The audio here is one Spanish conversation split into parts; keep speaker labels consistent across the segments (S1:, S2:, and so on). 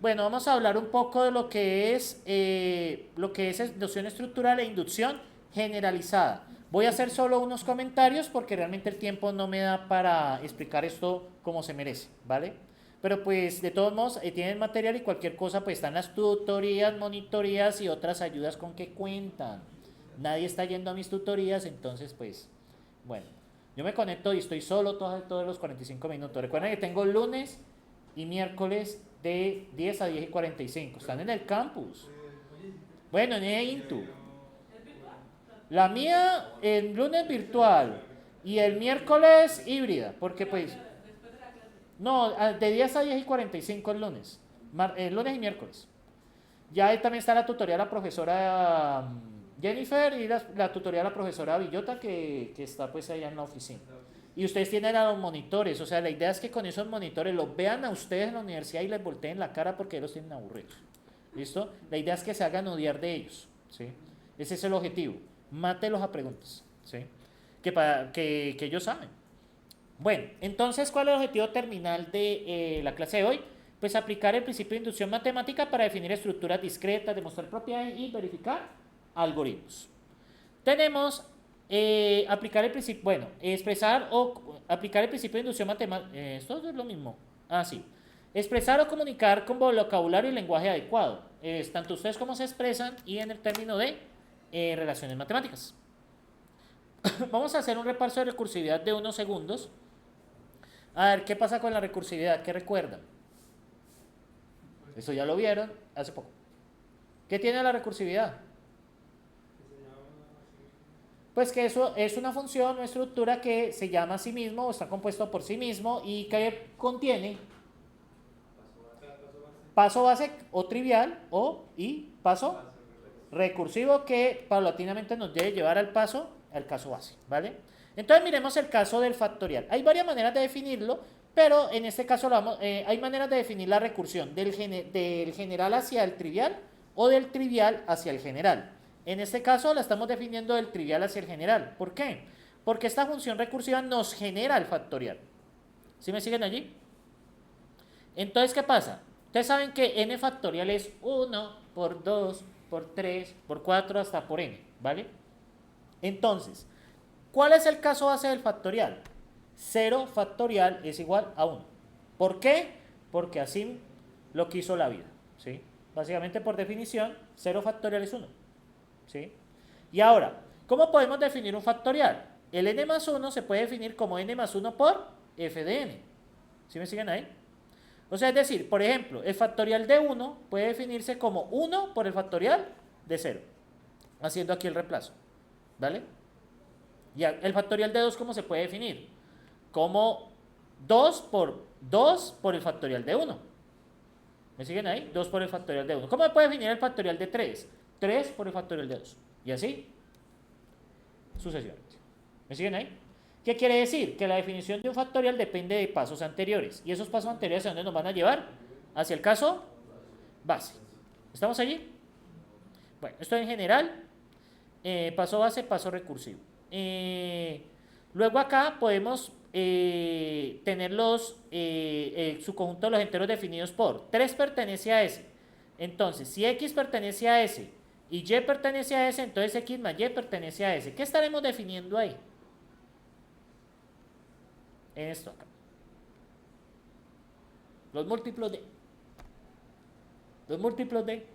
S1: Bueno, vamos a hablar un poco de lo que es inducción estructural e inducción generalizada. Voy a hacer solo unos comentarios porque realmente el tiempo no me da para explicar esto como se merece, ¿vale? Pero pues de todos modos tienen material y cualquier cosa pues están las tutorías, monitorías y otras ayudas con que cuentan. Nadie está yendo a mis tutorías, entonces pues bueno, yo me conecto y estoy solo todos los 45 minutos. Recuerden que tengo lunes y miércoles de 10 a 10 y 45. Están en el campus. Bueno, en Intu. La mía el lunes virtual y el miércoles híbrida, porque pues... No, de 10 a 10 y 45 el lunes. El lunes y miércoles. Ya ahí también está la tutoría de la profesora Jennifer y la tutoría de la profesora Villota que está pues allá en la oficina. Y ustedes tienen a los monitores, o sea, la idea es que con esos monitores los vean a ustedes en la universidad y les volteen la cara porque ellos tienen aburridos. ¿Listo? La idea es que se hagan odiar de ellos, ¿sí? Ese es el objetivo. Mátelos a preguntas, ¿sí? Que ellos saben. Bueno, entonces, ¿cuál es el objetivo terminal de la clase de hoy? Pues aplicar el principio de inducción matemática para definir estructuras discretas, demostrar propiedades y verificar algoritmos. Tenemos aplicar el principio, bueno, expresar o aplicar el principio de inducción matemática. Esto es lo mismo. Ah, sí. Expresar o comunicar con vocabulario y lenguaje adecuado. Tanto ustedes como se expresan y en el término de relaciones matemáticas. Vamos a hacer un repaso de recursividad de unos segundos. A ver, ¿qué pasa con la recursividad? ¿Qué recuerdan? Eso ya lo vieron hace poco. ¿Qué tiene la recursividad? Pues que eso es una función o estructura que se llama a sí mismo o está compuesto por sí mismo y que contiene paso base o trivial y paso recursivo que paulatinamente nos debe llevar al caso base, ¿vale? Entonces miremos el caso del factorial. Hay varias maneras de definirlo, pero en este caso hay maneras de definir la recursión del general hacia el trivial o del trivial hacia el general. En este caso la estamos definiendo del trivial hacia el general. ¿Por qué? Porque esta función recursiva nos genera el factorial. ¿Sí me siguen allí? Entonces, ¿qué pasa? Ustedes saben que n factorial es 1 por 2 por 3 por 4 hasta por n, ¿vale? Entonces, ¿cuál es el caso base del factorial? 0 factorial es igual a 1. ¿Por qué? Porque así lo quiso la vida, ¿sí? Básicamente por definición, 0 factorial es 1, ¿sí? Y ahora, ¿cómo podemos definir un factorial? El n más 1 se puede definir como n más 1 por f de n. ¿Sí me siguen ahí? O sea, es decir, por ejemplo, el factorial de 1 puede definirse como 1 por el factorial de 0, haciendo aquí el reemplazo, ¿vale? Y el factorial de 2, ¿cómo se puede definir? Como 2 por el factorial de 1. ¿Me siguen ahí? 2 por el factorial de 1. ¿Cómo se puede definir el factorial de 3? 3 por el factorial de 2. Y así sucesivamente. ¿Me siguen ahí? ¿Qué quiere decir? Que la definición de un factorial depende de pasos anteriores. ¿Y esos pasos anteriores a dónde nos van a llevar? Hacia el caso base. ¿Estamos allí? Bueno, esto en general. Paso base, paso recursivo. Luego acá podemos tener su conjunto de los enteros definidos por 3 pertenece a S. Entonces, si X pertenece a S y Y pertenece a S, entonces X más Y pertenece a S. ¿Qué estaremos definiendo ahí? En esto acá. Los múltiplos de. Los múltiplos de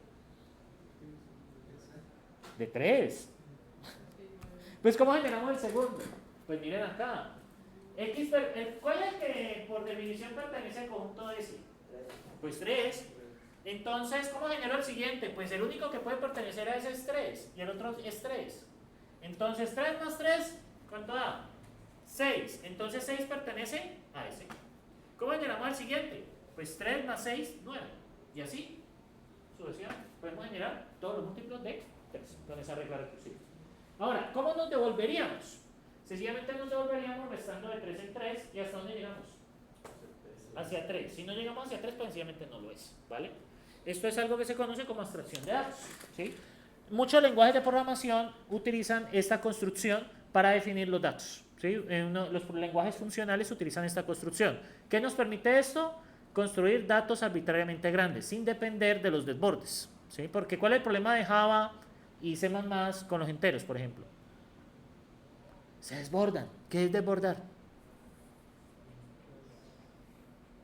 S1: 3. Pues, ¿cómo generamos el segundo? Pues miren acá. ¿Cuál es el que por definición pertenece al conjunto S? Pues 3. Entonces, ¿cómo genero el siguiente? Pues el único que puede pertenecer a ese es 3 y el otro es 3. Entonces, 3 más 3, ¿cuánto da? 6. Entonces 6 pertenece a ese. ¿Cómo generamos el siguiente? Pues 3 más 6, 9. Y así, sucesivamente, podemos generar todos los múltiplos de 3 con esa regla recursiva. Ahora, ¿cómo nos devolveríamos? Sencillamente nos devolveríamos restando de 3 en 3. ¿Y hasta dónde llegamos? Hacia 3. Si no llegamos hacia 3, pues sencillamente no lo es, ¿vale? Esto es algo que se conoce como abstracción de datos, ¿sí? Muchos lenguajes de programación utilizan esta construcción para definir los datos, ¿sí? Los lenguajes funcionales utilizan esta construcción. ¿Qué nos permite esto? construir datos arbitrariamente grandes, sin depender de los desbordes, ¿sí? Porque ¿cuál es el problema de Java y C++ con los enteros, por ejemplo? Se desbordan. ¿Qué es desbordar?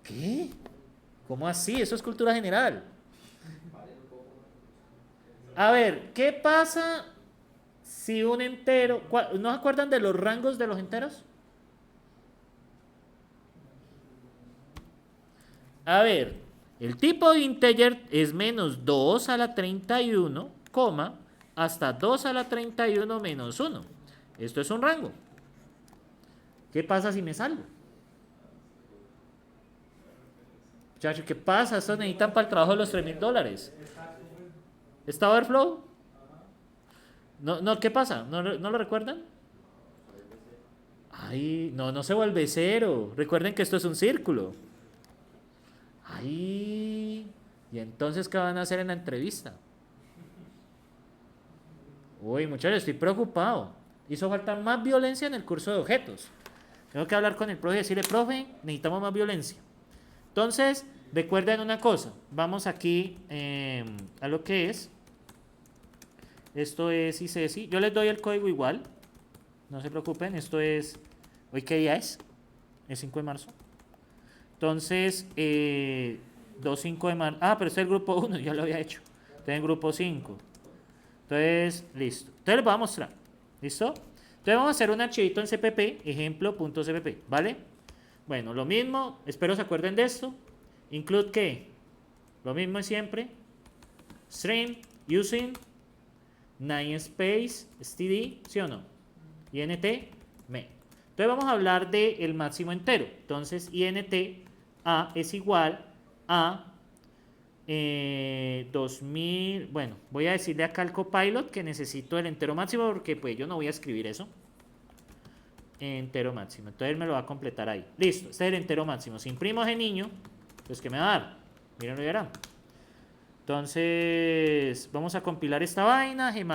S1: ¿Qué? ¿Cómo así? Eso es cultura general. A ver, ¿qué pasa si un entero... ¿No se acuerdan de los rangos de los enteros? A ver, el tipo de integer es menos 2 a la 31, coma, hasta 2 a la 31 menos 1. Esto es un rango. ¿Qué pasa si me salgo? Muchachos, ¿qué pasa? Estos necesitan para el trabajo de los $3,000. ¿Está overflow? No, no, ¿qué pasa? ¿No lo recuerdan? Ay, no, no se vuelve cero. Recuerden que esto es un círculo. Ay, ¿y entonces qué van a hacer en la entrevista? Uy, muchachos, estoy preocupado. Hizo falta más violencia en el curso de objetos. Tengo que hablar con el profe y decirle, profe, necesitamos más violencia. Entonces, recuerden una cosa. Vamos aquí a lo que es. Esto es ICESI. Yo les doy el código igual. No se preocupen. Esto es... ¿Hoy qué día es? Es 5 de marzo. Entonces, 2-5 de marzo. Ah, pero este es el grupo 1. Ya lo había hecho. Este es el grupo 5. Entonces, listo. Entonces les voy a mostrar. ¿Listo? Entonces vamos a hacer un archivito en CPP, ejemplo.cpp, ¿vale? Bueno, lo mismo, espero se acuerden de esto. Include ¿qué? Lo mismo de siempre. String, using, namespace, std, ¿sí o no? int, me. Entonces vamos a hablar del máximo entero. Entonces, int a es igual a 2000, bueno, voy a decirle acá al copilot que necesito el entero máximo porque pues yo no voy a escribir eso. Entero máximo, entonces él me lo va a completar ahí. Listo, este es el entero máximo. Si imprimo ese niño, pues ¿qué me va a dar? Miren, lo verán. Entonces, vamos a compilar esta vaina, g++,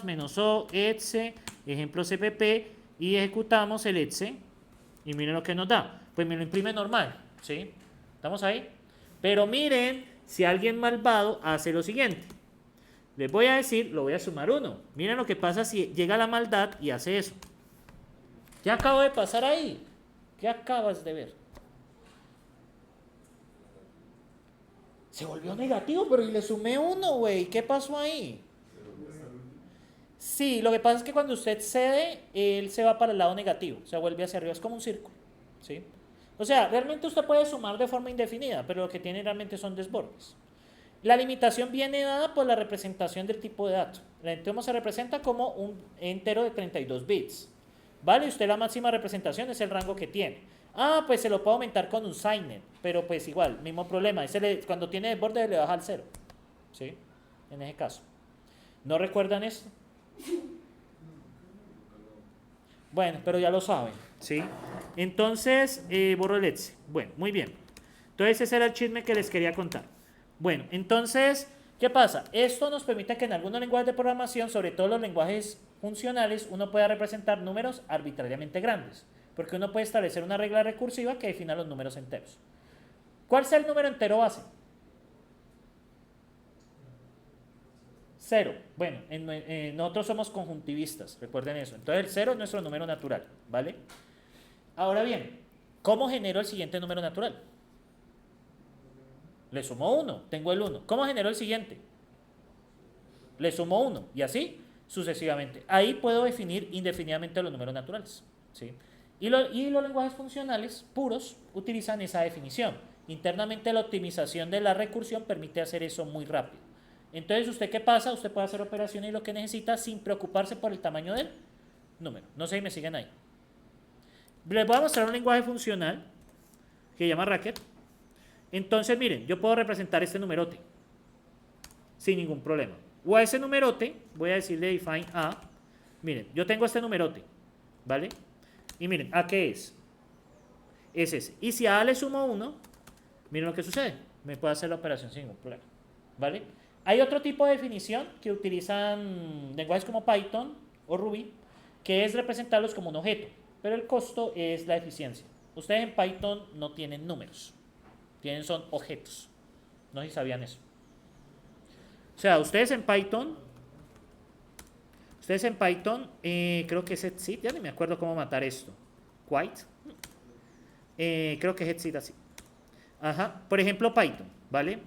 S1: menos o, etc, ejemplo cpp, y ejecutamos el etc, y miren lo que nos da. Pues me lo imprime normal, ¿sí? ¿Estamos ahí? Pero miren, si alguien malvado hace lo siguiente. Les voy a decir, lo voy a sumar 1. Miren lo que pasa si llega la maldad y hace eso. ¿Qué acabo de pasar ahí? ¿Qué acabas de ver? Se volvió negativo, pero y le sumé 1, güey. ¿Qué pasó ahí? Sí, lo que pasa es que cuando usted cede, él se va para el lado negativo. Se vuelve hacia arriba. Es como un círculo, ¿sí? O sea, realmente usted puede sumar de forma indefinida, pero lo que tiene realmente son desbordes. La limitación viene dada por la representación del tipo de dato. El entero se representa como un entero de 32 bits. ¿Vale? Usted la máxima representación es el rango que tiene. Ah, pues se lo puede aumentar con un signet, pero pues igual, mismo problema. Cuando tiene desborde le baja al 0. ¿Sí? En ese caso. ¿No recuerdan esto? Bueno, pero ya lo saben, ¿sí? Entonces, borro el etc. Bueno, muy bien. Entonces ese era el chisme que les quería contar. Bueno, entonces, ¿qué pasa? Esto nos permite que en algunos lenguajes de programación, sobre todo los lenguajes funcionales, uno pueda representar números arbitrariamente grandes, porque uno puede establecer una regla recursiva que defina los números enteros. ¿Cuál es el número entero base? 0. Bueno, nosotros somos conjuntivistas, recuerden eso. Entonces el 0 es nuestro número natural, ¿vale? Ahora bien, ¿cómo genero el siguiente número natural? Le sumo 1, tengo el 1. ¿Cómo genero el siguiente? Le sumo 1 y así sucesivamente. Ahí puedo definir indefinidamente los números naturales, ¿sí? Y los lenguajes funcionales puros utilizan esa definición. Internamente la optimización de la recursión permite hacer eso muy rápido. Entonces, ¿usted qué pasa? Usted puede hacer operaciones y lo que necesita sin preocuparse por el tamaño del número. No sé si me siguen ahí. Les voy a mostrar un lenguaje funcional que se llama Racket. Entonces, miren, yo puedo representar este numerote sin ningún problema. O a ese numerote, voy a decirle define a. Miren, yo tengo este numerote, ¿vale? Y miren, ¿a qué es? Es ese. Y si a le sumo 1, miren lo que sucede. Me puedo hacer la operación sin ningún problema, ¿vale? Hay otro tipo de definición que utilizan lenguajes como Python o Ruby, que es representarlos como un objeto, pero el costo es la eficiencia. Ustedes en Python no tienen números, son objetos. No sé si sabían eso. O sea, ustedes en Python, creo que es exit, ya ni me acuerdo cómo matar esto. Quite. Creo que es exit así. Ajá. Por ejemplo, Python, ¿vale?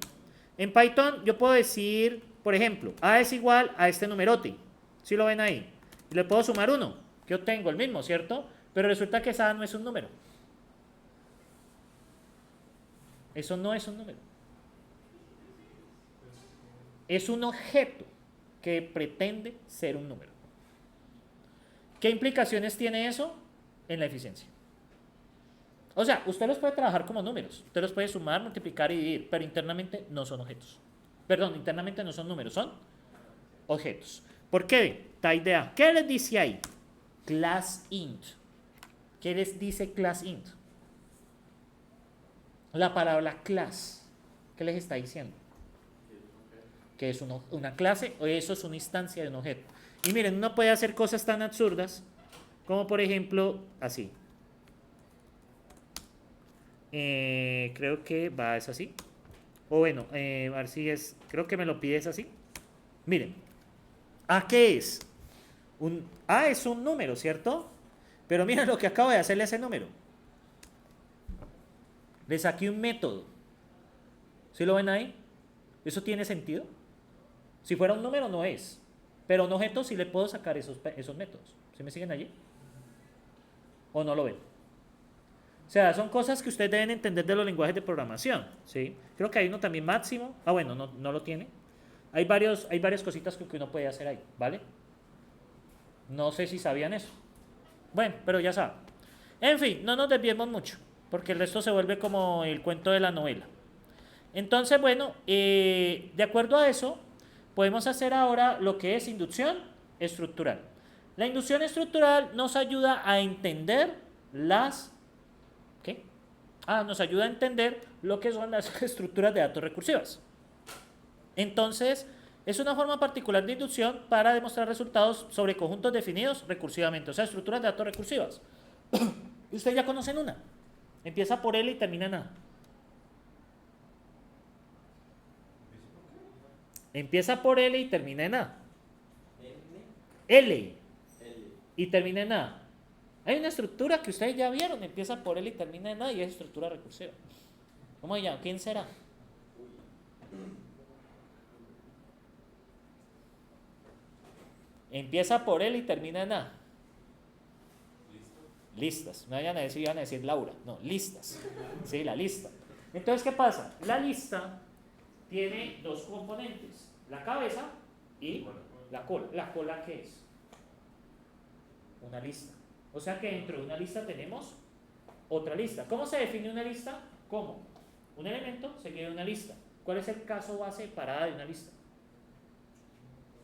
S1: En Python yo puedo decir, por ejemplo, A es igual a este numerote. ¿Sí lo ven ahí? Y le puedo sumar 1, que obtengo el mismo, ¿cierto? Pero resulta que esa no es un número. Eso no es un número. Es un objeto que pretende ser un número. ¿Qué implicaciones tiene eso en la eficiencia? O sea, usted los puede trabajar como números. Usted los puede sumar, multiplicar y dividir, pero internamente no son objetos. Perdón, internamente no son números, son objetos. ¿Por qué? Esta idea. ¿Qué les dice ahí? Class int. ¿Qué les dice class int? La palabra class. ¿Qué les está diciendo? Que es una clase o eso es una instancia de un objeto. Y miren, uno puede hacer cosas tan absurdas como por ejemplo así. Creo que es así. O bueno, a ver si es, creo que me lo pides así. Miren, ¿A qué es? A es un número, ¿cierto? Pero miren lo que acabo de hacerle a ese número. Le saqué un método. ¿Sí lo ven ahí? ¿Eso tiene sentido? Si fuera un número no es. Pero a un objeto sí le puedo sacar esos métodos. ¿Sí me siguen allí? ¿O no lo ven? O sea, son cosas que ustedes deben entender de los lenguajes de programación, ¿sí? Creo que hay uno también máximo. Ah, bueno, no lo tiene. Hay varias cositas que uno puede hacer ahí, ¿vale? No sé si sabían eso. Bueno, pero ya saben. En fin, no nos desviemos mucho, porque el resto se vuelve como el cuento de la novela. Entonces, bueno, de acuerdo a eso, podemos hacer ahora lo que es inducción estructural. La inducción estructural nos ayuda a entender nos ayuda a entender lo que son las estructuras de datos recursivas. Entonces, es una forma particular de inducción para demostrar resultados sobre conjuntos definidos recursivamente, o sea, estructuras de datos recursivas. Y ustedes ya conocen una. Empieza por L y termina en A. Empieza por L y termina en A. L. Y termina en A. Hay una estructura que ustedes ya vieron, empieza por L y termina en A y es estructura recursiva. ¿Cómo se llama? ¿Quién será? Empieza por L y termina en A. Listas. No iban a decir Laura. No, listas. Sí, la lista. Entonces, ¿qué pasa? La lista tiene dos componentes. La cabeza y la cola. ¿La cola qué es? Una lista. O sea que dentro de una lista tenemos otra lista. ¿Cómo se define una lista? ¿Cómo? Un elemento seguido de una lista. ¿Cuál es el caso base parada de una lista?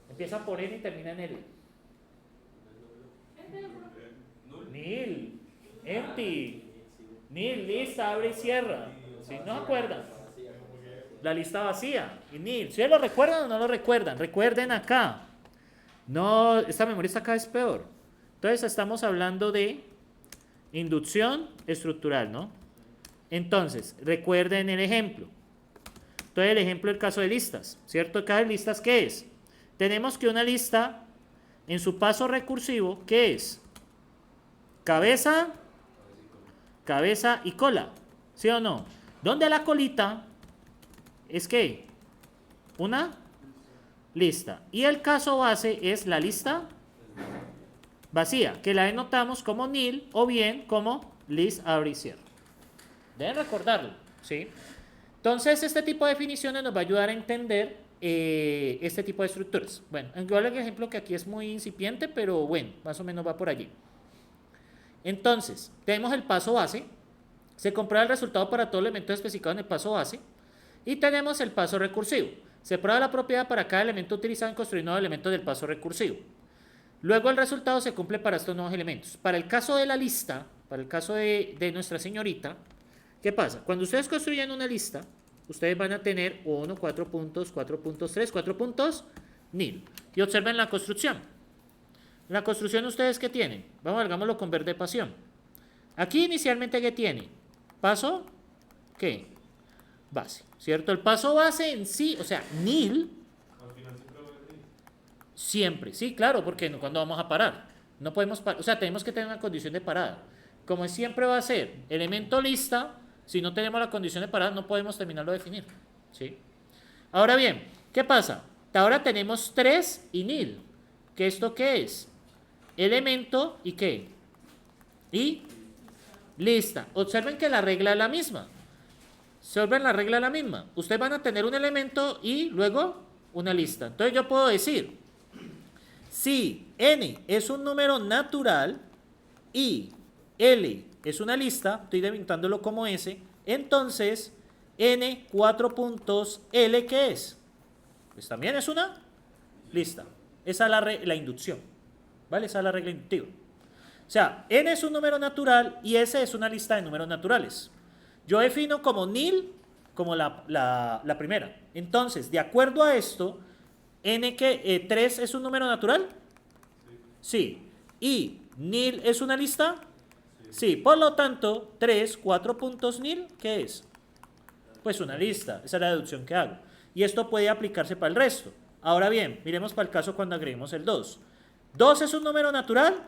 S1: Empieza por N y termina en L. Nil. Empty. Nil, lista, abre y cierra. ¿Sí? ¿No se acuerdan? La lista vacía. Y nil. ¿Sí lo recuerdan o no lo recuerdan? Recuerden acá. No, esta memoria está cada vez peor. Entonces estamos hablando de inducción estructural, ¿no? Entonces, recuerden el ejemplo. Entonces el ejemplo del caso de listas, ¿cierto? ¿El caso de listas qué es? Tenemos que una lista en su paso recursivo, ¿qué es? Cabeza y cola, ¿sí o no? Donde la colita es ¿qué? Una lista. Y el caso base es la lista vacía, que la denotamos como nil o bien como list abre y cierra. Deben recordarlo, ¿sí? Entonces, este tipo de definiciones nos va a ayudar a entender este tipo de estructuras. Bueno, igual el ejemplo que aquí es muy incipiente, pero bueno, más o menos va por allí. Entonces, tenemos el paso base, se comprueba el resultado para todos los elementos especificados en el paso base, y tenemos el paso recursivo. Se prueba la propiedad para cada elemento utilizado en construir nuevos elementos del paso recursivo. Luego el resultado se cumple para estos nuevos elementos. Para el caso de la lista, para el caso de nuestra señorita, ¿qué pasa? Cuando ustedes construyen una lista, ustedes van a tener 1, 4 puntos, 4 puntos, 3, 4 puntos, nil. Y observen la construcción. La construcción, ¿ustedes qué tienen? Vamos, hagámoslo con verde pasión. Aquí inicialmente, ¿qué tiene? Paso, ¿qué? base, ¿cierto? El paso base en sí, o sea, nil, siempre, sí, claro, porque cuando vamos a parar, no podemos parar, o sea, tenemos que tener una condición de parada. Como siempre va a ser elemento lista, si no tenemos la condición de parada, no podemos terminarlo de definir, ¿sí? Ahora bien, ¿qué pasa? Ahora tenemos 3 y nil. ¿Qué esto qué es? Elemento y qué? Y lista. Observen que la regla es la misma. Observen la regla es la misma. Ustedes van a tener un elemento y luego una lista. Entonces yo puedo decir, si n es un número natural y L es una lista, estoy delimitándolo como S, entonces N 4 puntos L, ¿qué es? Pues también es una lista. Esa es la inducción, ¿vale? Esa es la regla inductiva. O sea, N es un número natural y S es una lista de números naturales. Yo defino como nil como la primera. Entonces, de acuerdo a esto, N que 3 es un número natural. Sí. ¿Y nil es una lista? Sí. Por lo tanto, 3, 4 puntos nil, ¿qué es? Pues una lista. Esa es la deducción que hago. Y esto puede aplicarse para el resto. Ahora bien, miremos para el caso cuando agreguemos el 2. ¿2 es un número natural?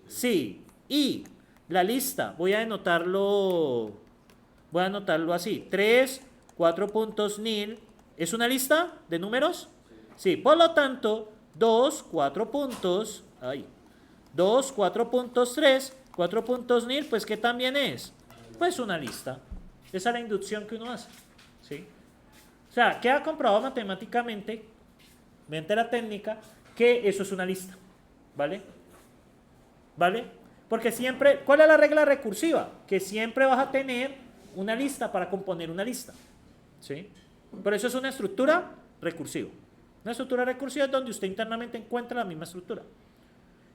S1: Sí. Y la lista, voy a anotarlo así. 3, 4 puntos nil. ¿Es una lista de números? Sí. Por lo tanto, 2, 4 puntos. 2, 4 puntos 3, 4 puntos nil, pues ¿qué también es? Pues una lista. Esa es la inducción que uno hace, ¿sí? O sea, queda comprobado matemáticamente, mediante la técnica, que eso es una lista, ¿vale? ¿Vale? Porque siempre, ¿cuál es la regla recursiva? Que siempre vas a tener una lista para componer una lista, ¿sí? Por eso es una estructura recursiva. Una estructura recursiva es donde usted internamente encuentra la misma estructura.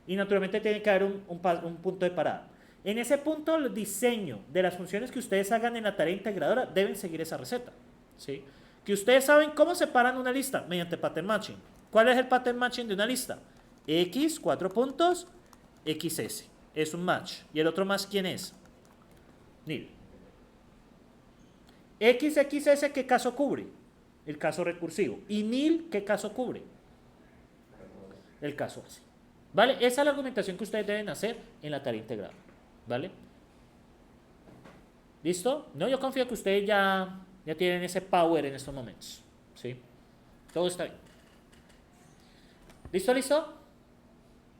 S1: Y naturalmente tiene que haber un punto de parada. En ese punto, el diseño de las funciones que ustedes hagan en la tarea integradora deben seguir esa receta, ¿sí? Que ustedes saben cómo separan una lista mediante pattern matching. ¿Cuál es el pattern matching de una lista? X, 4 puntos, XS. Es un match. ¿Y el otro más quién es? Nil. XXS, ¿qué caso cubre? El caso recursivo. ¿Y nil, qué caso cubre? El caso base. ¿Vale? Esa es la argumentación que ustedes deben hacer en la tarea integrada. ¿Vale? ¿Listo? No, yo confío que ustedes ya tienen ese power en estos momentos. ¿Sí? Todo está bien. ¿Listo, listo?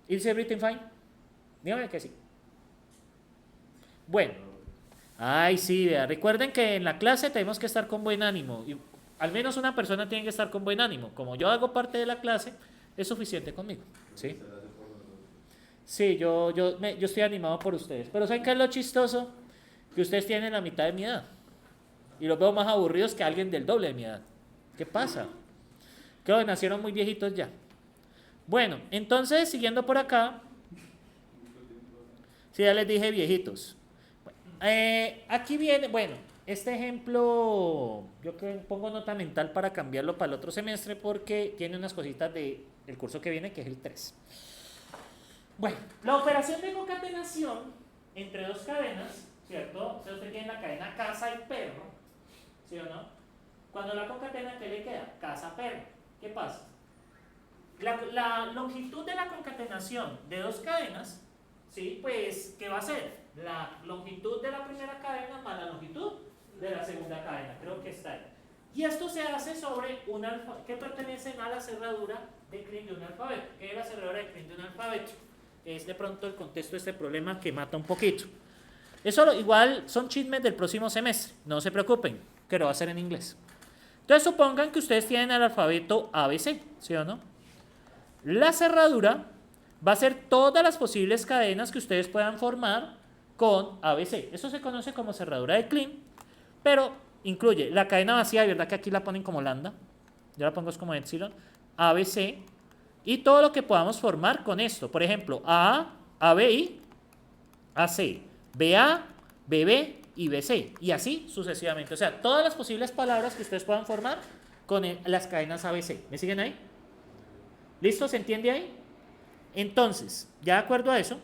S1: ¿Is everything fine? Dígame que sí. Bueno. Ay, sí, vea. Recuerden que en la clase tenemos que estar con buen ánimo. Y al menos una persona tiene que estar con buen ánimo. Como yo hago parte de la clase, es suficiente conmigo. ¿Sí? Sí, yo estoy animado por ustedes. Pero ¿saben qué es lo chistoso? Que ustedes tienen la mitad de mi edad. Y los veo más aburridos que alguien del doble de mi edad. ¿Qué pasa? Que nacieron muy viejitos ya. Bueno, entonces, siguiendo por acá. Sí, ya les dije viejitos. Aquí viene, bueno, este ejemplo, yo pongo nota mental para cambiarlo para el otro semestre porque tiene unas cositas del curso que viene, que es el 3. Bueno, la operación de concatenación entre dos cadenas, ¿cierto? O sea, usted tiene la cadena casa y perro, ¿sí o no? Cuando la concatena, ¿qué le queda? Casa-perro. ¿Qué pasa? La longitud de la concatenación de dos cadenas, ¿sí? Pues, ¿qué va a ser? La longitud de la primera cadena más la longitud de la segunda cadena. Creo que está ahí. Y esto se hace sobre un alfabeto que pertenecen a la cerradura de Klein de un alfabeto. ¿Qué es la cerradura de Klein de un alfabeto? Es de pronto el contexto de este problema que mata un poquito. Eso igual son chismes del próximo semestre. No se preocupen, que lo va a hacer en inglés. Entonces supongan que ustedes tienen el alfabeto ABC, ¿sí o no? La cerradura va a ser todas las posibles cadenas que ustedes puedan formar con ABC. Eso se conoce como cerradura de Klein, pero incluye la cadena vacía, ¿verdad que aquí la ponen como lambda? Yo la pongo como epsilon, ABC, y todo lo que podamos formar con esto. Por ejemplo, A, ABI, AC, BA, BB y BC. Y así sucesivamente. O sea, todas las posibles palabras que ustedes puedan formar con las cadenas ABC. ¿Me siguen ahí? ¿Listo? ¿Se entiende ahí? Entonces, ya de acuerdo a eso,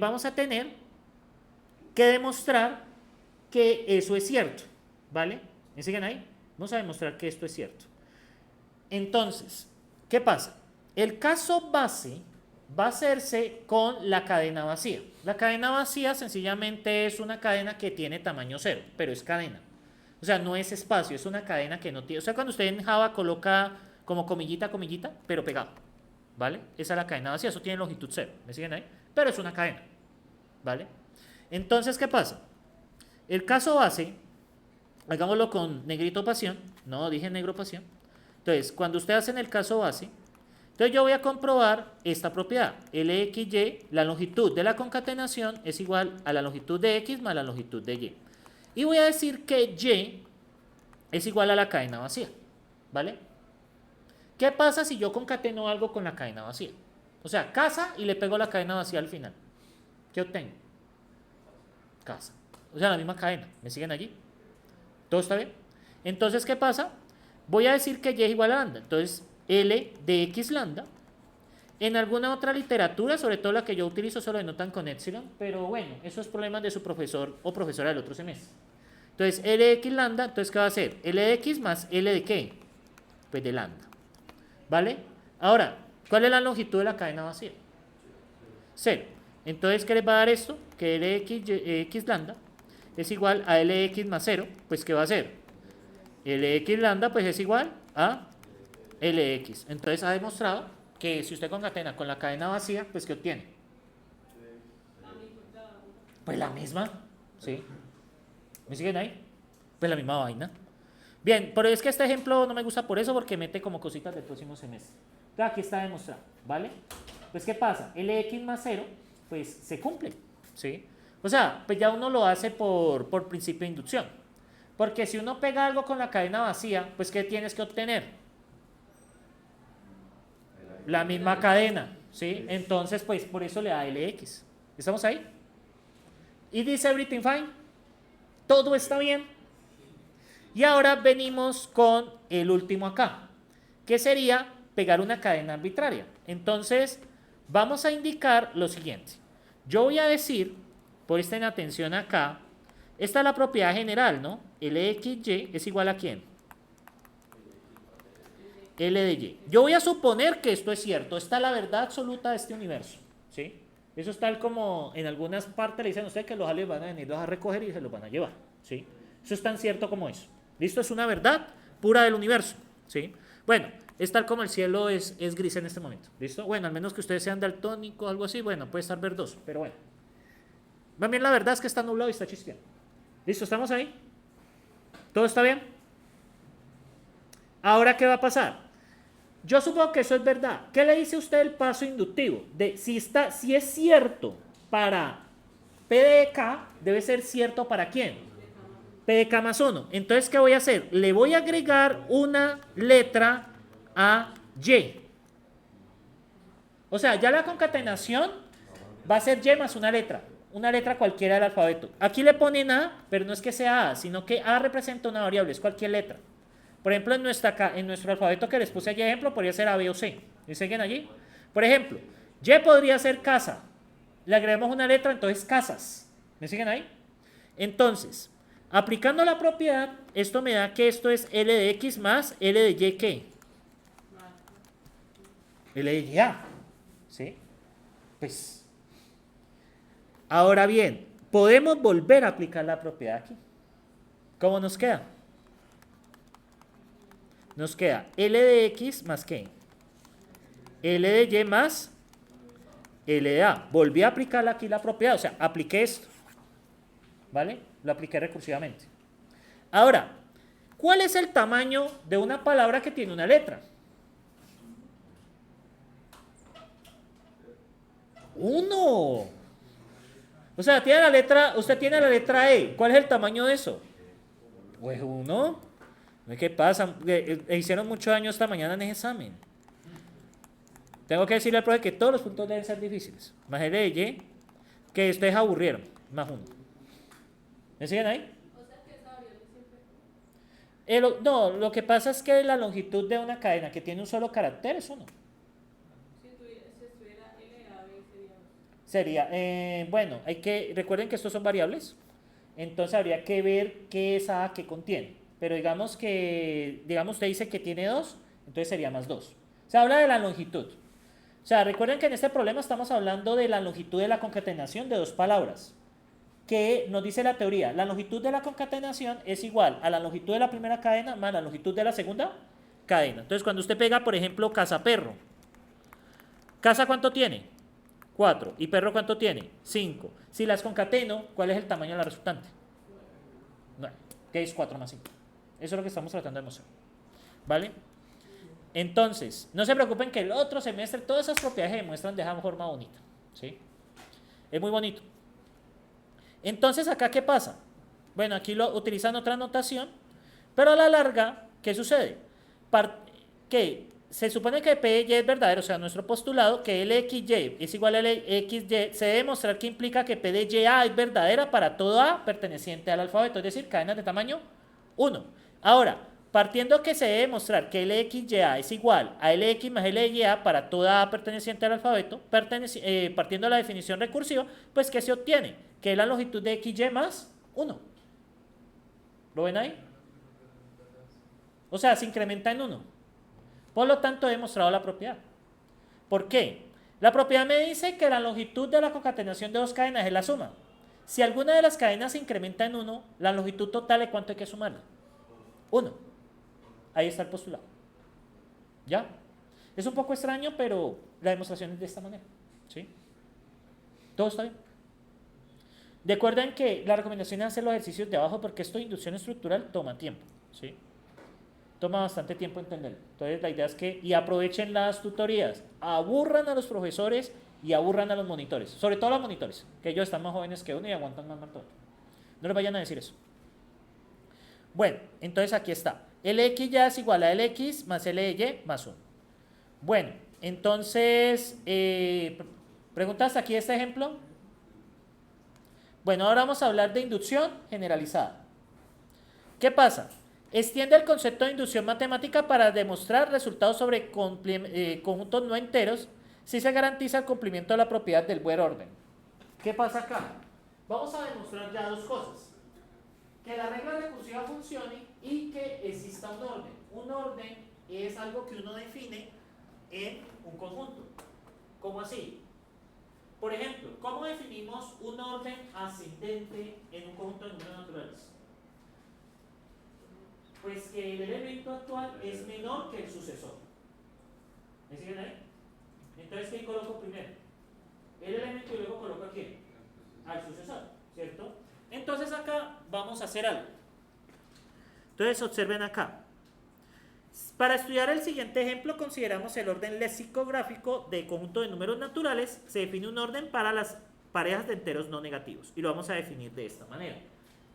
S1: vamos a tener que demostrar que eso es cierto. ¿Vale? ¿Me siguen ahí? Vamos a demostrar que esto es cierto. Entonces, ¿qué pasa? El caso base va a hacerse con la cadena vacía. La cadena vacía sencillamente es una cadena que tiene tamaño cero, pero es cadena. O sea, no es espacio, es una cadena que no tiene... O sea, cuando usted en Java coloca como comillita, comillita, pero pegado. ¿Vale? Esa es la cadena vacía, eso tiene longitud cero. ¿Me siguen ahí? Pero es una cadena. ¿Vale? Entonces, ¿qué pasa? El caso base, hagámoslo con negrito pasión. No, dije negro pasión. Entonces, cuando usted hace en el caso base, entonces yo voy a comprobar esta propiedad. LXY, la longitud de la concatenación es igual a la longitud de X más la longitud de Y. Y voy a decir que Y es igual a la cadena vacía. ¿Vale? ¿Qué pasa si yo concateno algo con la cadena vacía? O sea, casa y le pego la cadena vacía al final. ¿Qué obtengo? Casa. O sea, la misma cadena. ¿Me siguen allí? ¿Todo está bien? Entonces, ¿qué pasa? Voy a decir que Y es igual a lambda. Entonces, L de X lambda. En alguna otra literatura, sobre todo la que yo utilizo, solo denotan con epsilon. Pero bueno, esos problemas de su profesor o profesora del otro semestre. Entonces, L de X lambda. Entonces, ¿qué va a ser? L de X más L de ¿qué? Pues de lambda. ¿Vale? Ahora, ¿cuál es la longitud de la cadena vacía? 0. Entonces, ¿qué les va a dar esto? Que L de X lambda es igual a L de X más 0. Pues, ¿qué va a ser? L de X lambda pues es igual a Lx. Entonces ha demostrado que si usted concatena con la cadena vacía, pues ¿qué obtiene? Pues la misma, ¿sí? ¿Me siguen ahí? Pues la misma vaina. Bien, pero es que este ejemplo no me gusta por eso, porque mete como cositas del próximo semestre. Entonces aquí está demostrado, ¿vale? Pues ¿qué pasa? Lx más 0, pues se cumple, ¿sí? O sea, pues ya uno lo hace por principio de inducción. Porque si uno pega algo con la cadena vacía, pues ¿qué tienes que obtener? La misma cadena, ¿sí? Entonces, pues por eso le da Lx. ¿Estamos ahí? Y dice everything fine. Todo está bien. Y ahora venimos con el último acá, que sería pegar una cadena arbitraria. Entonces, vamos a indicar lo siguiente. Yo voy a decir, presten atención acá, esta es la propiedad general, ¿no? LXY es igual a ¿quién? L de Y. Yo voy a suponer que esto es cierto. Esta es la verdad absoluta de este universo, ¿sí? Eso es tal como en algunas partes le dicen a usted que los aliens van a venirlos a recoger y se los van a llevar, ¿sí? Eso es tan cierto como eso. ¿Listo? Es una verdad pura del universo, ¿sí? Bueno, es tal como el cielo es gris en este momento, ¿listo? Bueno, al menos que ustedes sean daltónicos o algo así, bueno, puede estar verdoso, pero bueno. Más bien la verdad es que está nublado y está chispeando. ¿Listo? ¿Estamos ahí? ¿Todo está bien? Ahora, ¿qué va a pasar? Yo supongo que eso es verdad. ¿Qué le dice usted el paso inductivo? De si es cierto para P de K, debe ser cierto para ¿quién? P de K más 1. Entonces, ¿qué voy a hacer? Le voy a agregar una letra a Y. O sea, ya la concatenación va a ser Y más una letra cualquiera del alfabeto. Aquí le ponen A, pero no es que sea A, sino que A representa una variable, es cualquier letra. Por ejemplo, en nuestro alfabeto que les puse allí ejemplo, podría ser A, B o C. ¿Me siguen allí? Por ejemplo, Y podría ser casa. Le agregamos una letra, entonces casas. ¿Me siguen ahí? Entonces, aplicando la propiedad, esto me da que esto es L de X más L de Y, ¿qué? L de Y A. ¿Sí? Pues, ahora bien, podemos volver a aplicar la propiedad aquí. ¿Cómo nos queda? Nos queda L de X más ¿qué? L de Y más L de A. Volví a aplicar aquí la propiedad, o sea, apliqué esto. ¿Vale? Lo apliqué recursivamente. Ahora, ¿cuál es el tamaño de una palabra que tiene una letra? 1. O sea, usted tiene la letra E. ¿Cuál es el tamaño de eso? Pues 1. ¿Qué pasa? Hicieron mucho daño esta mañana en ese examen. Tengo que decirle al profe que todos los puntos deben ser difíciles. Más el de Y, que ustedes aburrieron. Más 1. ¿Me siguen ahí? O sea que esa variable siempre. No, lo que pasa es que la longitud de una cadena que tiene un solo carácter es 1. Si estuviera L, A, B sería 2. Sería, bueno, recuerden que estos son variables. Entonces habría que ver qué es A que contiene. Pero digamos usted dice que tiene 2, entonces sería más 2. Se habla de la longitud. O sea, recuerden que en este problema estamos hablando de la longitud de la concatenación de dos palabras. Que nos dice la teoría, la longitud de la concatenación es igual a la longitud de la primera cadena más la longitud de la segunda cadena. Entonces, cuando usted pega, por ejemplo, casa perro. ¿Casa cuánto tiene? 4. ¿Y perro cuánto tiene? 5. Si las concateno, ¿cuál es el tamaño de la resultante? 9. ¿Qué es 4 más 5? Eso es lo que estamos tratando de mostrar. ¿Vale? Entonces, no se preocupen que el otro semestre todas esas propiedades se demuestran de esa forma bonita. ¿Sí? Es muy bonito. Entonces, ¿acá qué pasa? Bueno, aquí lo utilizan otra notación, pero a la larga, ¿qué sucede? Que se supone que P de Y es verdadero, o sea, nuestro postulado, que LXY es igual a LXY, se debe demostrar que implica que P de YA es verdadera para todo A perteneciente al alfabeto, es decir, cadenas de tamaño 1. Ahora, partiendo que se debe demostrar que LXYA es igual a LX más LYA para toda A perteneciente al alfabeto, partiendo de la definición recursiva, pues ¿qué se obtiene? Que es la longitud de XY más 1. ¿Lo ven ahí? O sea, se incrementa en 1. Por lo tanto, he demostrado la propiedad. ¿Por qué? La propiedad me dice que la longitud de la concatenación de dos cadenas es la suma. Si alguna de las cadenas se incrementa en 1, la longitud total de cuánto hay que sumarla. 1. Ahí está el postulado. ¿Ya? Es un poco extraño, pero la demostración es de esta manera. ¿Sí? ¿Todo está bien? Recuerden que la recomendación es hacer los ejercicios de abajo porque esto de inducción estructural toma tiempo. ¿Sí? Toma bastante tiempo entenderlo. Entonces la idea es que y aprovechen las tutorías, aburran a los profesores y aburran a los monitores, sobre todo a los monitores, que ellos están más jóvenes que uno y aguantan más todo. No les vayan a decir eso. Bueno, entonces aquí está. LX ya es igual a LX más LY más 1. Bueno, entonces, ¿preguntas aquí este ejemplo? Bueno, ahora vamos a hablar de inducción generalizada. ¿Qué pasa? Extiende el concepto de inducción matemática para demostrar resultados sobre conjuntos no enteros si se garantiza el cumplimiento de la propiedad del buen orden. ¿Qué pasa acá? Vamos a demostrar ya dos cosas. Que la regla recursiva funcione y que exista un orden. Un orden es algo que uno define en un conjunto. ¿Cómo así? Por ejemplo, ¿cómo definimos un orden ascendente en un conjunto de números naturales? Pues que el elemento actual es menor que el sucesor. ¿Me siguen ahí? Entonces, ¿quién coloco primero? El elemento y luego coloco a quién? Al sucesor, ¿cierto? Entonces acá vamos a hacer algo. Entonces observen acá. Para estudiar el siguiente ejemplo consideramos el orden lexicográfico de conjunto de números naturales. Se define un orden para las parejas de enteros no negativos y lo vamos a definir de esta manera.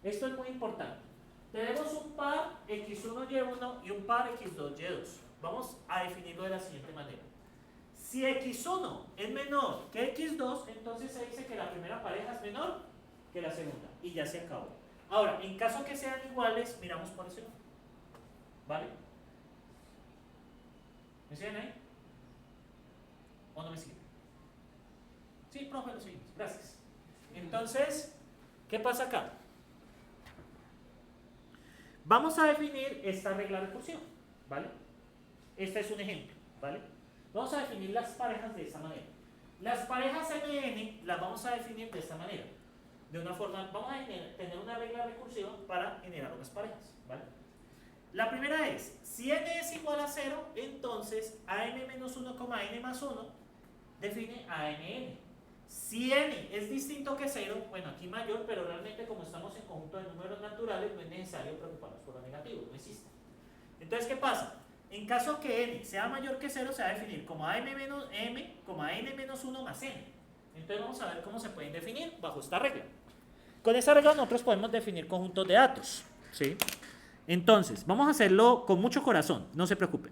S1: Esto es muy importante. Tenemos un par x1y1 y un par x2y2. Vamos a definirlo de la siguiente manera. Si x1 es menor que x2, entonces se dice que la primera pareja es menor que la segunda y ya se acabó. Ahora, en caso que sean iguales, miramos por ese lado. ¿Vale? ¿Me siguen ahí? ¿O no me siguen? Sí, profe, lo seguimos. Gracias. Entonces, ¿qué pasa acá? Vamos a definir esta regla recursiva, ¿vale? Este es un ejemplo, ¿vale? Vamos a definir las parejas de esta manera. Las parejas MN las vamos a definir de esta manera. De una forma, vamos a tener una regla recursiva para generar unas parejas, ¿vale? La primera es, si n es igual a 0, entonces an menos 1, n más 1 define ANN. Si n es distinto que 0, bueno, aquí mayor, pero realmente como estamos en conjunto de números naturales, no es necesario preocuparnos por lo negativo, no existe. Entonces, ¿qué pasa? En caso que n sea mayor que 0, se va a definir como n menos 1 más n. Entonces vamos a ver cómo se pueden definir bajo esta regla. Con esta regla nosotros podemos definir conjuntos de datos, ¿sí? Entonces, vamos a hacerlo con mucho corazón, no se preocupen.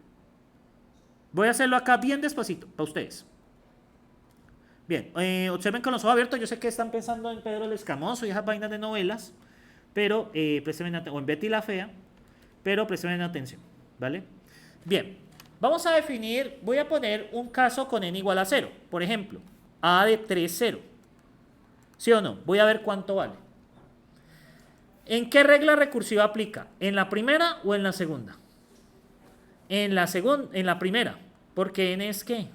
S1: Voy a hacerlo acá bien despacito, para ustedes. Bien, observen con los ojos abiertos, yo sé que están pensando en Pedro el Escamoso y esas vainas de novelas, pero presten atención, o en Betty la Fea, pero presten atención, ¿vale? Bien, vamos a definir, voy a poner un caso con n igual a 0, por ejemplo, a de 3, 0. ¿Sí o no? Voy a ver cuánto vale. ¿En qué regla recursiva aplica? ¿En la primera o en la segunda? En la primera. Porque n es ¿qué?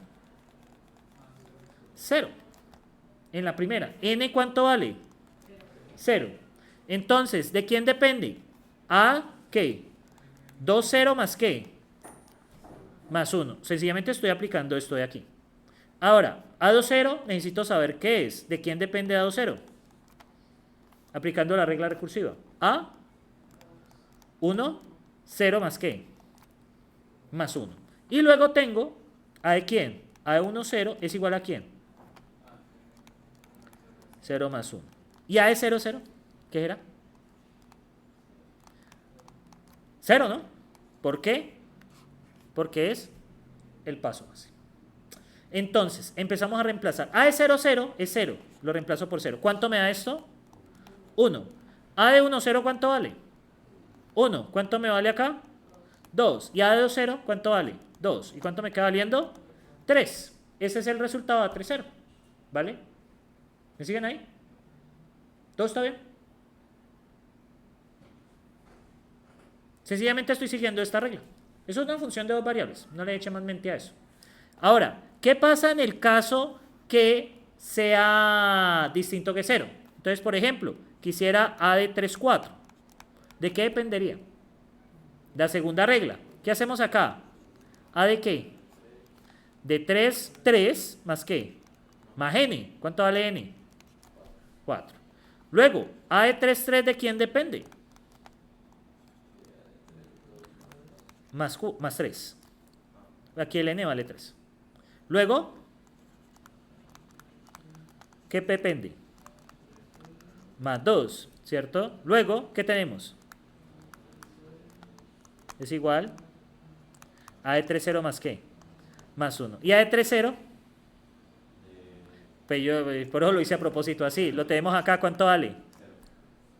S1: 0. En la primera. ¿N cuánto vale? 0. Entonces, ¿de quién depende? A, ¿qué? 2, 0 más ¿qué? Más 1. Sencillamente estoy aplicando esto de aquí. Ahora, A2, 0, necesito saber qué es. ¿De quién depende A2, 0? Aplicando la regla recursiva. A, 1, 0 más ¿qué? Más 1. Y luego tengo A de quién. A de 1, 0 es igual a quién. 0 más 1. ¿Y A de 0, 0? ¿Qué era? 0, ¿no? ¿Por qué? Porque es el paso base. Entonces, empezamos a reemplazar. A de 0, 0 es 0. Lo reemplazo por 0. ¿Cuánto me da esto? 1. A de 1, 0, ¿cuánto vale? 1. ¿Cuánto me vale acá? 2. ¿Y A de 2, 0, cuánto vale? 2. ¿Y cuánto me queda valiendo? 3. Ese es el resultado de A3, 0. ¿Vale? ¿Me siguen ahí? ¿Todo está bien? Sencillamente estoy siguiendo esta regla. Eso es una función de dos variables. No le eche más mente a eso. Ahora, ¿qué pasa en el caso que sea distinto que 0? Entonces, por ejemplo, quisiera A de 3, 4. ¿De qué dependería? La segunda regla. ¿Qué hacemos acá? ¿A de qué? De 3, 3 más qué? Más n. ¿Cuánto vale n? 4. Luego, A de 3, 3 ¿de quién depende? Más 3. Aquí el n vale 3. Luego, ¿qué depende? Más 2, ¿cierto? Luego, ¿qué tenemos? Es igual a de 3, 0 más ¿qué? Más 1. ¿Y a de 3, 0? Pues yo por eso lo hice a propósito así. Lo tenemos acá, ¿cuánto vale?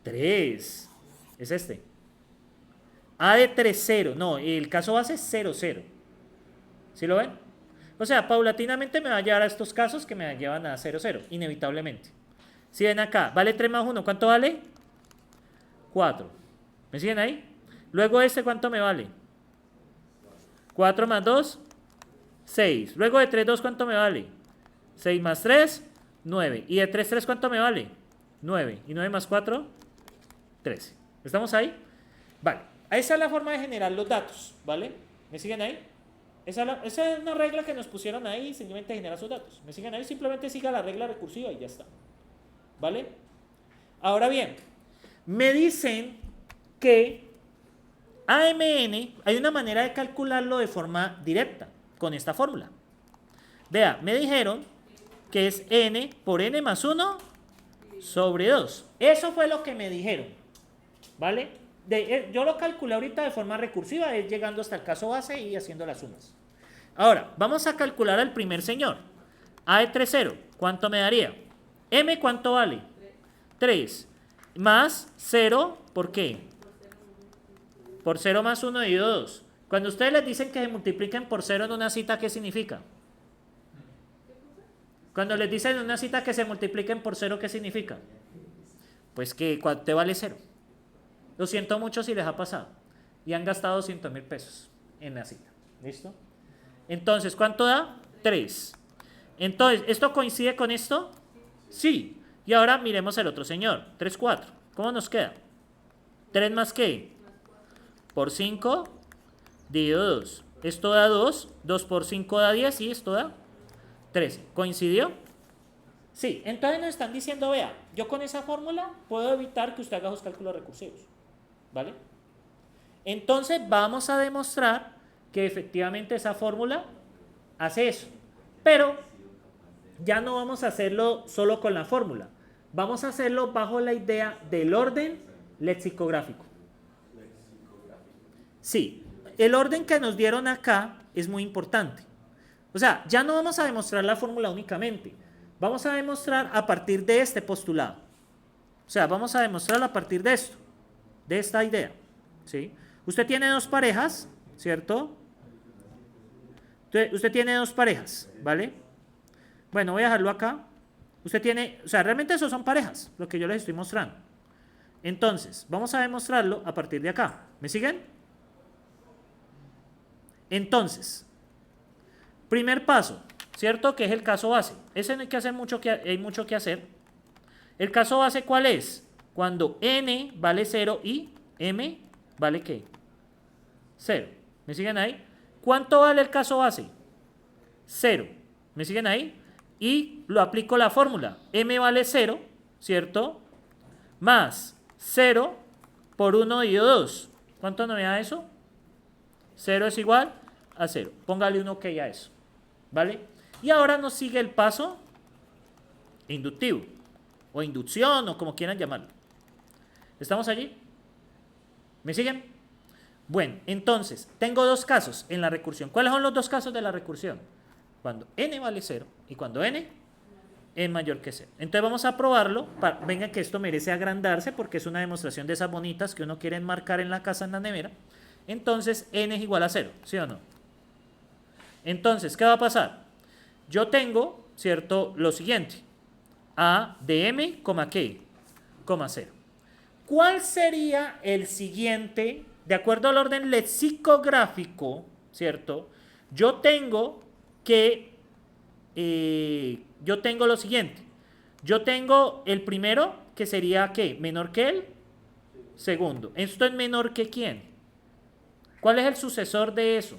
S1: 3. Es este. A de 3, 0. No, el caso base es 0, 0. ¿Sí lo ven? O sea, paulatinamente me va a llevar a estos casos que me llevan a 0, 0, inevitablemente. Si ven acá, vale 3 más 1, ¿cuánto vale? 4. ¿Me siguen ahí? Luego este, ¿cuánto me vale? 4 más 2, 6. Luego de 3, 2, ¿cuánto me vale? 6 más 3, 9. ¿Y de 3, 3, cuánto me vale? 9. ¿Y 9 más 4? 13. ¿Estamos ahí? Vale. Esa es la forma de generar los datos, ¿vale? ¿Me siguen ahí? Esa es una regla que nos pusieron ahí, simplemente genera sus datos. ¿Me siguen ahí? Simplemente siga la regla recursiva y ya está. ¿Vale? Ahora bien, me dicen que AMN, hay una manera de calcularlo de forma directa, con esta fórmula. Vea, me dijeron que es n por n más 1 sobre 2. Eso fue lo que me dijeron. ¿Vale? Yo lo calculé ahorita de forma recursiva, llegando hasta el caso base y haciendo las sumas. Ahora, vamos a calcular al primer señor. A de 3, 0. ¿Cuánto me daría? M, ¿cuánto vale? 3. Más 0, ¿por qué? Por 0 más 1 y 2. Cuando ustedes les dicen que se multipliquen por 0 en una cita, ¿qué significa? Cuando les dicen en una cita que se multipliquen por 0, ¿qué significa? Pues que te vale 0. Lo siento mucho si les ha pasado. Y han gastado 200,000 pesos en la cita. ¿Listo? Entonces, ¿cuánto da? 3. Entonces, ¿esto coincide con esto? Sí. Y ahora miremos el otro señor. 3, 4. ¿Cómo nos queda? 3 más ¿qué? Por 5 dividido 2. Esto da 2. 2 por 5 da 10 y esto da 13. ¿Coincidió? Sí. Entonces nos están diciendo, vea, yo con esa fórmula puedo evitar que usted haga los cálculos recursivos. ¿Vale? Entonces vamos a demostrar que efectivamente esa fórmula hace eso. Pero ya no vamos a hacerlo solo con la fórmula. Vamos a hacerlo bajo la idea del orden lexicográfico. Sí, el orden que nos dieron acá es muy importante. O sea, ya no vamos a demostrar la fórmula únicamente. Vamos a demostrar a partir de este postulado. O sea, vamos a demostrar a partir de esto, de esta idea. ¿Sí? Usted tiene dos parejas, ¿cierto? Usted tiene dos parejas, ¿vale? Bueno, voy a dejarlo acá. Usted tiene, o sea, realmente esos son parejas, lo que yo les estoy mostrando. Entonces, vamos a demostrarlo a partir de acá. ¿Me siguen? Entonces, primer paso, ¿cierto? Que es el caso base. Ese no hay que hacer mucho, hay mucho que hacer. ¿El caso base cuál es? Cuando n vale 0 y m vale ¿qué? 0. ¿Me siguen ahí? ¿Cuánto vale el caso base? 0. ¿Me siguen ahí? Y lo aplico la fórmula. M vale 0, ¿cierto? Más 0 por 1 dividido 2. ¿Cuánto nos da eso? 0 es igual a 0. Póngale un OK a eso. ¿Vale? Y ahora nos sigue el paso inductivo. O inducción, o como quieran llamarlo. ¿Estamos allí? ¿Me siguen? Bueno, entonces, tengo dos casos en la recursión. ¿Cuáles son los dos casos de la recursión? Cuando n vale 0 y cuando n es mayor que 0. Entonces vamos a probarlo. Venga que esto merece agrandarse porque es una demostración de esas bonitas que uno quiere enmarcar en la casa, en la nevera. Entonces, n es igual a 0, ¿sí o no? Entonces, ¿qué va a pasar? Yo tengo, ¿cierto? Lo siguiente. A de m, ¿qué? 0. ¿Cuál sería el siguiente? De acuerdo al orden lexicográfico, ¿cierto? Yo tengo lo siguiente. Yo tengo el primero, que sería ¿qué? Menor que el segundo. ¿Esto es menor que quién? ¿Cuál es el sucesor de eso?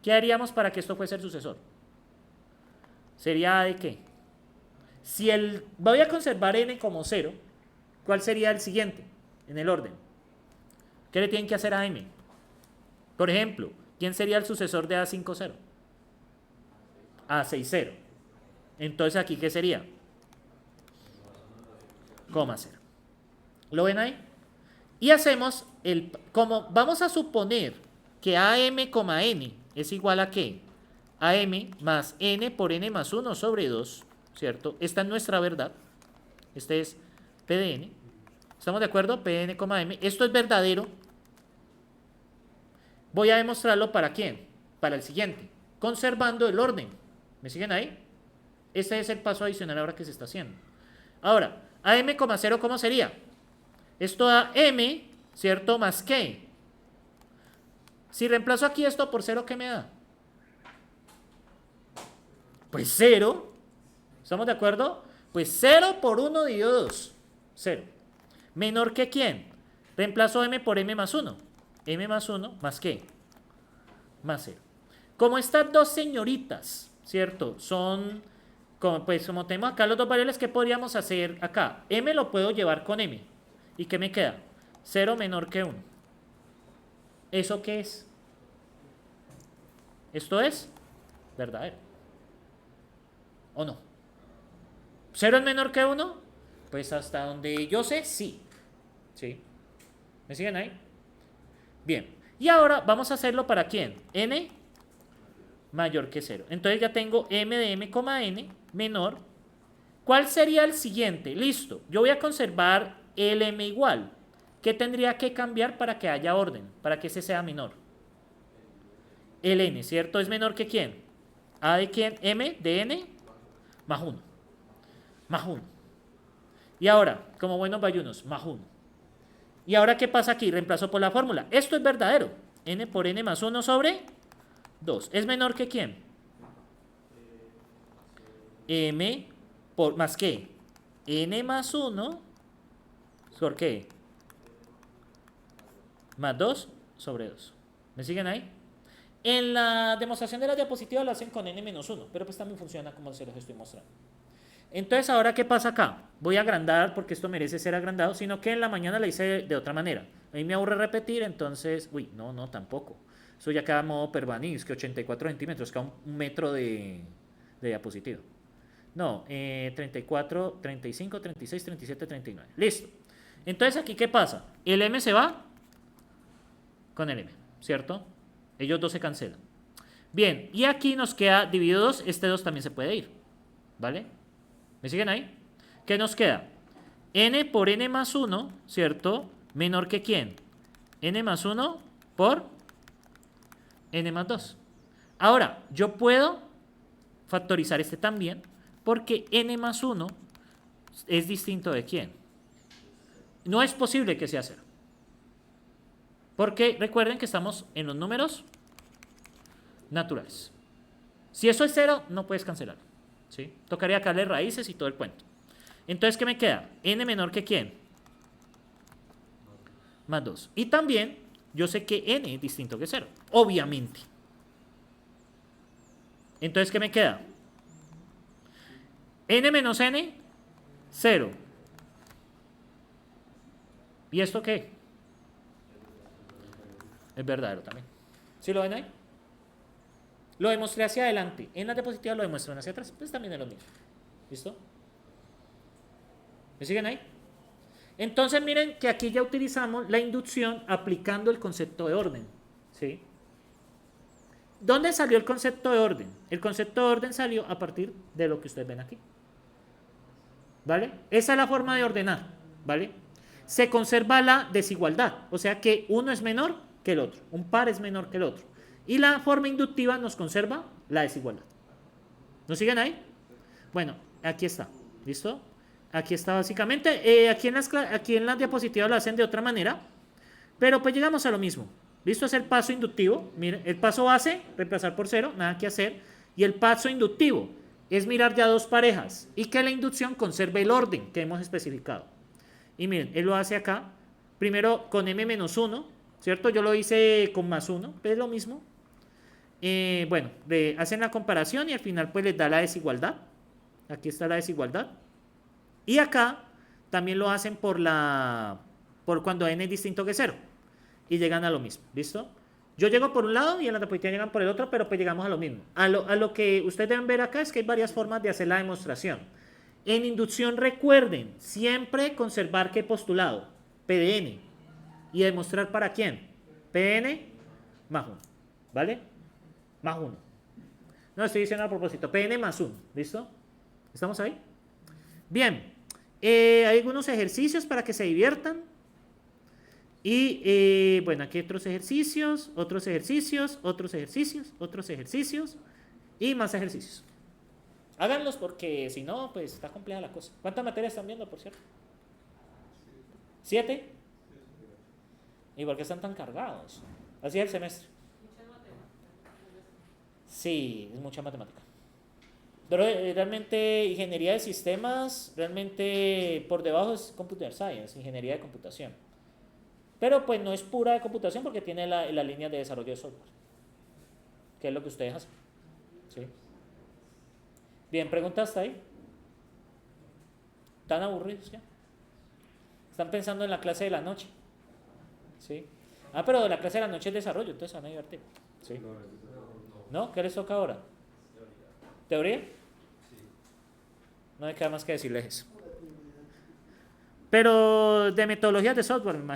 S1: ¿Qué haríamos para que esto fuese el sucesor? ¿Sería A de qué? Si voy a conservar n como 0, ¿cuál sería el siguiente en el orden? ¿Qué le tienen que hacer a m? Por ejemplo, ¿quién sería el sucesor de A50? A60. Entonces, ¿aquí qué sería? Coma 0. ¿Lo ven ahí? Y hacemos como vamos a suponer que AM, n es igual a ¿qué? AM más n por n más 1 sobre 2, ¿cierto? Esta es nuestra verdad. Este es P de n. ¿Estamos de acuerdo? P de n, m. Esto es verdadero. Voy a demostrarlo para quién? Para el siguiente. Conservando el orden. ¿Me siguen ahí? Este es el paso adicional ahora que se está haciendo. Ahora, AM, 0, ¿cómo sería? Esto da m, ¿cierto? Más ¿qué? Si reemplazo aquí esto por 0, ¿qué me da? Pues 0. ¿Estamos de acuerdo? Pues 0 por 1 dividido 2. 0. ¿Menor que quién? Reemplazo m por m más 1. M más 1 más ¿qué? Más 0. Como estas dos señoritas, ¿cierto? Son, como tenemos acá los dos variables, ¿qué podríamos hacer acá? M lo puedo llevar con m. ¿Y qué me queda? 0 menor que 1. ¿Eso qué es? Esto es verdadero. ¿O no? ¿0 es menor que 1? Pues hasta donde yo sé, sí. ¿Sí? ¿Me siguen ahí? Bien. Y ahora vamos a hacerlo para ¿quién? N mayor que 0. Entonces ya tengo m de m, n menor. ¿Cuál sería el siguiente? Listo. Yo voy a conservar el m igual. ¿Qué tendría que cambiar para que haya orden? Para que ese sea menor. El n, ¿cierto? ¿Es menor que quién? ¿A de quién? M de n más 1. Más 1. Y ahora, como buenos bayunos, más 1. ¿Y ahora qué pasa aquí? Reemplazo por la fórmula. Esto es verdadero. N por n más 1 sobre 2. ¿Es menor que quién? M por más qué? N más 1 ¿por qué? Más 2 sobre 2. ¿Me siguen ahí? En la demostración de la diapositiva lo hacen con n menos 1, pero pues también funciona como se los estoy mostrando. Entonces, ¿ahora qué pasa acá? Voy a agrandar porque esto merece ser agrandado, sino que en la mañana la hice de otra manera. A mí me aburre repetir, entonces, no, tampoco. Eso ya queda modo Pervanís, que 84 centímetros, cada un metro de diapositiva. No, 34, 35, 36, 37, 39. Listo. Entonces, ¿aquí qué pasa? El m se va con el m, ¿cierto? Ellos dos se cancelan. Bien, y aquí nos queda dividido 2, este 2 también se puede ir, ¿vale? ¿Me siguen ahí? ¿Qué nos queda? N por n más 1, ¿cierto? ¿Menor que quién? N más 1 por n más 2. Ahora, yo puedo factorizar este también, porque n más 1 es distinto de quién? No es posible que sea 0. Porque recuerden que estamos en los números naturales. Si eso es 0, no puedes cancelarlo. ¿Sí? Tocaría darle raíces y todo el cuento. Entonces, ¿qué me queda? N menor que ¿quién? Más 2. Y también, yo sé que N es distinto que 0. Obviamente. Entonces, ¿qué me queda? N menos N, 0. ¿Y esto qué? Es verdadero también. ¿Sí lo ven ahí? Lo demostré hacia adelante. En las diapositivas lo demuestran hacia atrás. Pues también es lo mismo. ¿Listo? ¿Me siguen ahí? Entonces miren que aquí ya utilizamos la inducción aplicando el concepto de orden. ¿Sí? ¿Dónde salió el concepto de orden? El concepto de orden salió a partir de lo que ustedes ven aquí. ¿Vale? Esa es la forma de ordenar. ¿Vale? Se conserva la desigualdad. O sea que uno es menor que el otro. Un par es menor que el otro. Y la forma inductiva nos conserva la desigualdad. ¿Nos siguen ahí? Bueno, aquí está. ¿Listo? Aquí está básicamente. Aquí en las diapositivas lo hacen de otra manera. Pero pues llegamos a lo mismo. ¿Listo? Es el paso inductivo. Miren, el paso base, reemplazar por 0, nada que hacer. Y el paso inductivo es mirar ya dos parejas y que la inducción conserve el orden que hemos especificado. Y miren, él lo hace acá. Primero con m-1, ¿cierto? Yo lo hice con más 1, pero es lo mismo. Bueno, hacen la comparación y al final pues les da la desigualdad. Aquí está la desigualdad. Y acá también lo hacen por cuando n es distinto que 0. Y llegan a lo mismo, ¿listo? Yo llego por un lado y en la diapositiva llegan por el otro, pero pues llegamos a lo mismo. A lo que ustedes deben ver acá es que hay varias formas de hacer la demostración. En inducción recuerden siempre conservar ¿qué postulado? P de n. ¿Y demostrar para quién? P de n más 1, ¿vale? Más 1. No, estoy diciendo a propósito. P de n más 1, ¿listo? ¿Estamos ahí? Bien. Hay algunos ejercicios para que se diviertan. Y bueno, aquí hay otros ejercicios, otros ejercicios, otros ejercicios, otros ejercicios y más ejercicios. Háganlos porque si no, pues está compleja la cosa. ¿Cuántas materias están viendo, por cierto? 7. ¿Y por qué están tan cargados? Así es el semestre. Sí, es mucha matemática. Pero realmente ingeniería de sistemas, realmente por debajo es computer science, ingeniería de computación. Pero pues no es pura de computación porque tiene la línea de desarrollo de software, que es lo que ustedes hacen. ¿Sí? Bien, ¿preguntas hasta ahí? ¿Están aburridos ya? ¿Están pensando en la clase de la noche? ¿Sí? Ah, pero la clase de la noche es desarrollo, entonces van a divertir. ¿Sí? ¿No? ¿Qué les toca ahora? ¿Teoría? No me queda más que decirles eso. Pero de metodologías de software, me imagino.